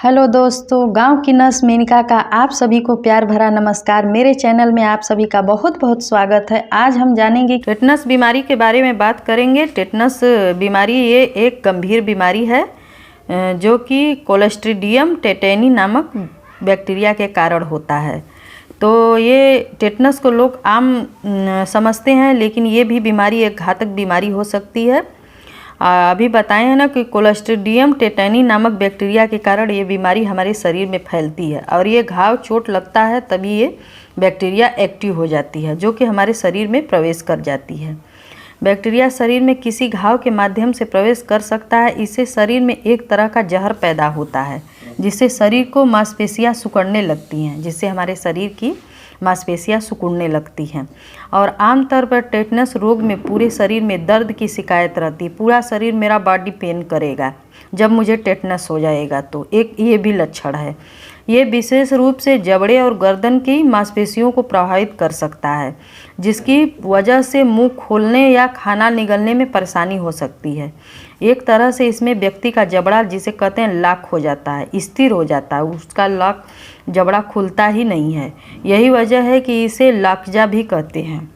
Hello दोस्तों, गांव की नर्स मेनका का आप सभी को प्यार भरा नमस्कार। मेरे चैनल में आप सभी का बहुत बहुत स्वागत है। आज हम जानेंगे टेटनस बीमारी के बारे में बात करेंगे। टेटनस बीमारी ये एक गंभीर बीमारी है जो कि क्लोस्ट्रीडियम टेटेनी नामक बैक्टीरिया के कारण होता है। तो ये टेटनस को लोग आम समझते हैं, लेकिन ये भी बीमारी एक घातक बीमारी हो सकती है। अभी बताए हैं ना कि क्लोस्ट्रीडियम टेटेनी नामक बैक्टीरिया के कारण ये बीमारी हमारे शरीर में फैलती है और ये घाव चोट लगता है तभी ये बैक्टीरिया एक्टिव हो जाती है, जो कि हमारे शरीर में प्रवेश कर जाती है। बैक्टीरिया शरीर में किसी घाव के माध्यम से प्रवेश कर सकता है। इससे शरीर में एक तरह का जहर पैदा होता है जिससे शरीर को मांसपेशियां सिकुड़ने लगती हैं, जिससे हमारे शरीर की मांसपेशियां सिकुड़ने लगती हैं। और आमतौर पर टेटनस रोग में पूरे शरीर में दर्द की शिकायत रहती है। पूरा शरीर मेरा बॉडी पेन करेगा जब मुझे टेटनस हो जाएगा, तो एक ये भी लक्षण है। ये विशेष रूप से जबड़े और गर्दन की मांसपेशियों को प्रभावित कर सकता है, जिसकी वजह से मुंह खोलने या खाना निगलने में परेशानी हो सकती है। एक तरह से इसमें व्यक्ति का जबड़ा, जिसे कहते हैं लॉक, हो जाता है, स्थिर हो जाता है। उसका लॉक जबड़ा खुलता ही नहीं है। यही वजह है कि इसे लॉकजा भी कहते हैं।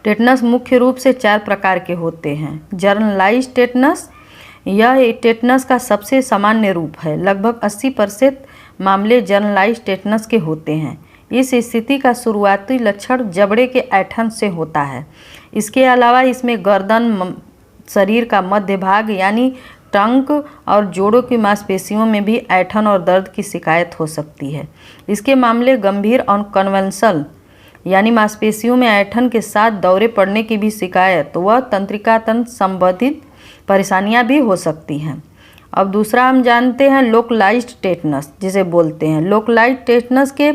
टेटनस मुख्य रूप से 4 प्रकार के होते हैं। जर्नलाइज्ड टेटनस, यह टेटनस का सबसे सामान्य रूप है। लगभग 80% मामले जर्नलाइज्ड टेटनस के होते हैं। इस स्थिति का शुरुआती लक्षण जबड़े के ऐंठन से होता है। इसके अलावा इसमें गर्दन, शरीर का मध्य भाग यानी टंक और जोड़ों की मांसपेशियों में भी ऐंठन और दर्द की शिकायत हो सकती है। इसके मामले गंभीर और कन्वेंशनल यानी मांसपेशियों में ऐंठन के साथ दौरे पड़ने की भी शिकायत व तंत्रिका तंत्र संबंधित परेशानियां भी हो सकती हैं। अब दूसरा हम जानते हैं लोकलाइज्ड टेटनस, जिसे बोलते हैं। लोकलाइज्ड टेटनस के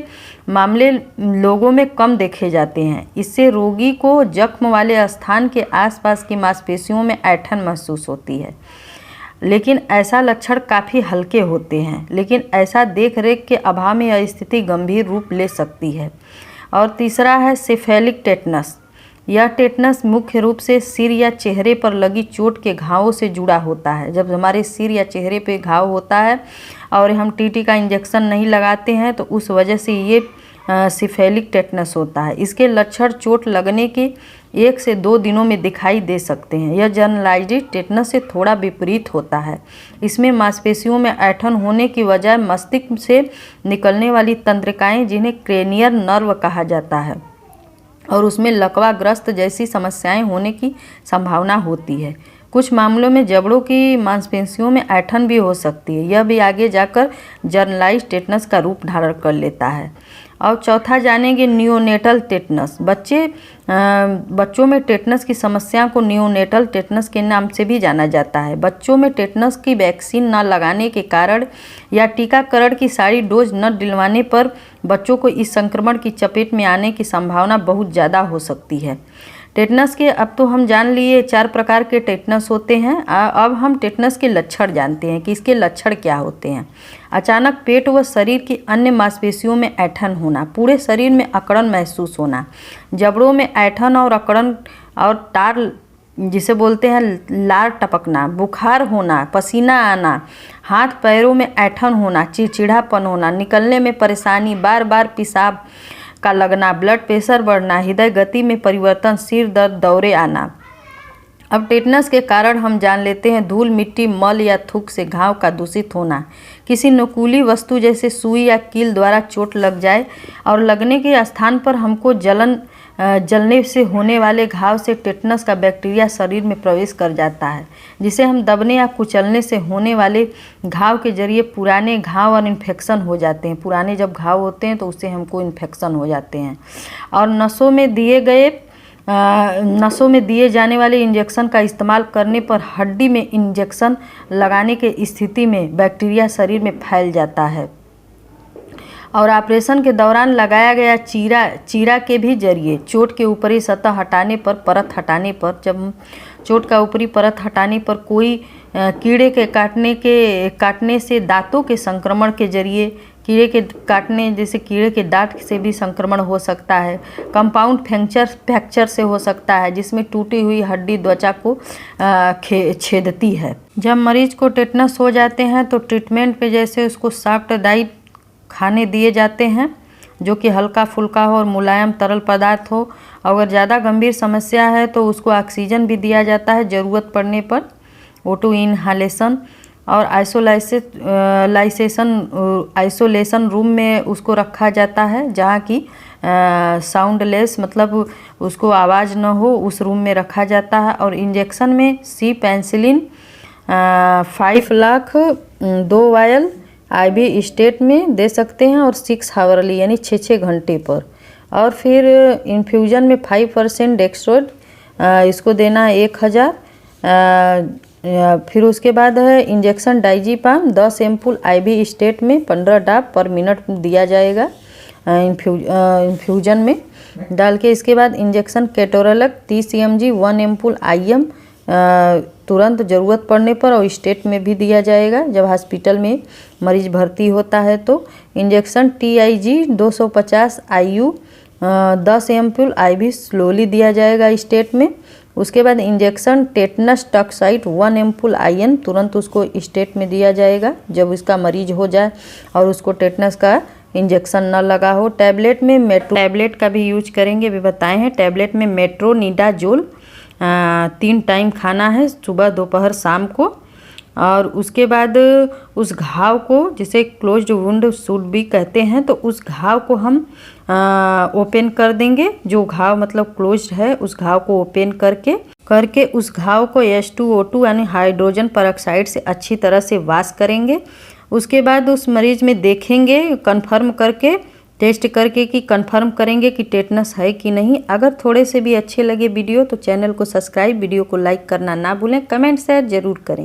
मामले लोगों में कम देखे जाते हैं। इससे रोगी को जख्म वाले स्थान के आसपास की मांसपेशियों में ऐंठन महसूस होती है, लेकिन ऐसा लक्षण काफ़ी हल्के होते हैं। लेकिन ऐसा देख रेख के अभाव में यह स्थिति गंभीर रूप ले सकती है। और तीसरा है सेफेलिक टेटनस। यह टेटनस मुख्य रूप से सिर या चेहरे पर लगी चोट के घावों से जुड़ा होता है। जब हमारे सिर या चेहरे पे घाव होता है और हम टीटी का इंजेक्शन नहीं लगाते हैं, तो उस वजह से ये सिफेलिक टेटनस होता है। इसके लक्षण चोट लगने के 1 से 2 दिनों में दिखाई दे सकते हैं। यह जनरलाइज्ड टेटनस से थोड़ा विपरीत होता है। इसमें मांसपेशियों में ऐंठन होने की बजाय मस्तिष्क से निकलने वाली तंत्रिकाएं, जिन्हें क्रेनियल नर्व कहा जाता है, और उसमें लकवाग्रस्त जैसी समस्याएं होने की संभावना होती है। कुछ मामलों में जबड़ों की मांसपेशियों में ऐंठन भी हो सकती है। यह भी आगे जाकर जर्नलाइज्ड टेटनस का रूप धारण कर लेता है। और चौथा जानेंगे नियोनेटल टेटनस। बच्चों में टेटनस की समस्या को नियोनेटल टेटनस के नाम से भी जाना जाता है। बच्चों में टेटनस की वैक्सीन न लगाने के कारण या टीकाकरण की सारी डोज न दिलवाने पर बच्चों को इस संक्रमण की चपेट में आने की संभावना बहुत ज़्यादा हो सकती है। टेटनस के अब तो हम जान लिए 4 प्रकार के टेटनस होते हैं। अब हम टेटनस के लक्षण जानते हैं कि इसके लक्षण क्या होते हैं। अचानक पेट व शरीर की अन्य मांसपेशियों में ऐंठन होना, पूरे शरीर में अकड़न महसूस होना, जबड़ों में ऐंठन और अकड़न और टार, जिसे बोलते हैं लार टपकना, बुखार होना, पसीना आना, हाथ पैरों में ऐंठन होना, चिड़चिड़ापन होना, निकलने में परेशानी, बार बार पेशाब का लगना, ब्लड प्रेशर बढ़ना, हृदय गति में परिवर्तन, सिर दर्द, दौरे आना। अब टेटनस के कारण हम जान लेते हैं धूल, मिट्टी, मल या थूक से घाव का दूषित होना, किसी नुकीली वस्तु जैसे सुई या कील द्वारा चोट लग जाए और लगने के स्थान पर हमको जलने से होने वाले घाव से टेटनस का बैक्टीरिया शरीर में प्रवेश कर जाता है, जिसे हम दबने या कुचलने से होने वाले घाव के जरिए पुराने घाव और इन्फेक्शन हो जाते हैं। पुराने जब घाव होते हैं तो उससे हमको इन्फेक्शन हो जाते हैं। और नसों में दिए जाने वाले इंजेक्शन का इस्तेमाल करने पर हड्डी में इंजेक्शन लगाने के स्थिति में बैक्टीरिया शरीर में फैल जाता है। और ऑपरेशन के दौरान लगाया गया चीरा के भी जरिए चोट के ऊपरी सतह हटाने पर, परत हटाने पर, जब चोट का ऊपरी परत हटाने पर कोई कीड़े के काटने से दांतों के संक्रमण के जरिए कीड़े के काटने जैसे कीड़े के दांत से भी संक्रमण हो सकता है। कंपाउंड फ्रैक्चर से हो सकता है, जिसमें टूटी हुई हड्डी त्वचा को छेदती है। जब मरीज को टेटनस हो जाते हैं तो ट्रीटमेंट पे जैसे उसको सॉफ्ट डाइट खाने दिए जाते हैं, जो कि हल्का फुल्का हो और मुलायम तरल पदार्थ हो। अगर ज़्यादा गंभीर समस्या है तो उसको ऑक्सीजन भी दिया जाता है ज़रूरत पड़ने पर, O2 इनहालेशन, और आइसोलेशन रूम में उसको रखा जाता है, जहाँ की साउंडलेस मतलब उसको आवाज़ न हो, उस रूम में रखा जाता है। और इंजेक्शन में C penicillin 5 lakh 2 vial IV stat में दे सकते हैं और 6 हावरली यानी 6 घंटे पर। और फिर इन्फ्यूज़न में 5% डेक्सट्रोड इसको देना 1000। फिर उसके बाद है injection diazepam 10 ampoule IV stat में 15 ड्रॉप पर मिनट दिया जाएगा इन्फ्यूजन में डाल के। इसके बाद इंजेक्शन केटोरलक 30 mg 1 एम्पुल IM तुरंत ज़रूरत पड़ने पर और स्टेट में भी दिया जाएगा जब हॉस्पिटल में मरीज भर्ती होता है। तो injection TIG 250 IU 10 ampoule IV slowly दिया जाएगा स्टेट में। उसके बाद injection tetanus toxoid 1 ampoule IN तुरंत उसको स्टेट में दिया जाएगा जब इसका मरीज हो जाए और उसको टेटनस का इंजेक्शन न लगा हो। टैबलेट में टैबलेट का भी यूज करेंगे भी बताए हैं। टैबलेट में मेट्रोनिडाजोल 3 टाइम खाना है, सुबह दोपहर शाम को। और उसके बाद उस घाव को जिसे क्लोज्ड वुंड शुड भी कहते हैं, तो उस घाव को हम ओपन कर देंगे। जो घाव मतलब क्लोज्ड है उस घाव को ओपन करके उस घाव को H2O2 यानी हाइड्रोजन पेरोक्साइड से अच्छी तरह से वॉश करेंगे। उसके बाद उस मरीज में देखेंगे कंफर्म करके, टेस्ट करके कि कंफर्म करेंगे कि टेटनस है कि नहीं। अगर थोड़े से भी अच्छे लगे वीडियो तो चैनल को सब्सक्राइब, वीडियो को लाइक करना ना भूलें, कमेंट शेयर जरूर करें।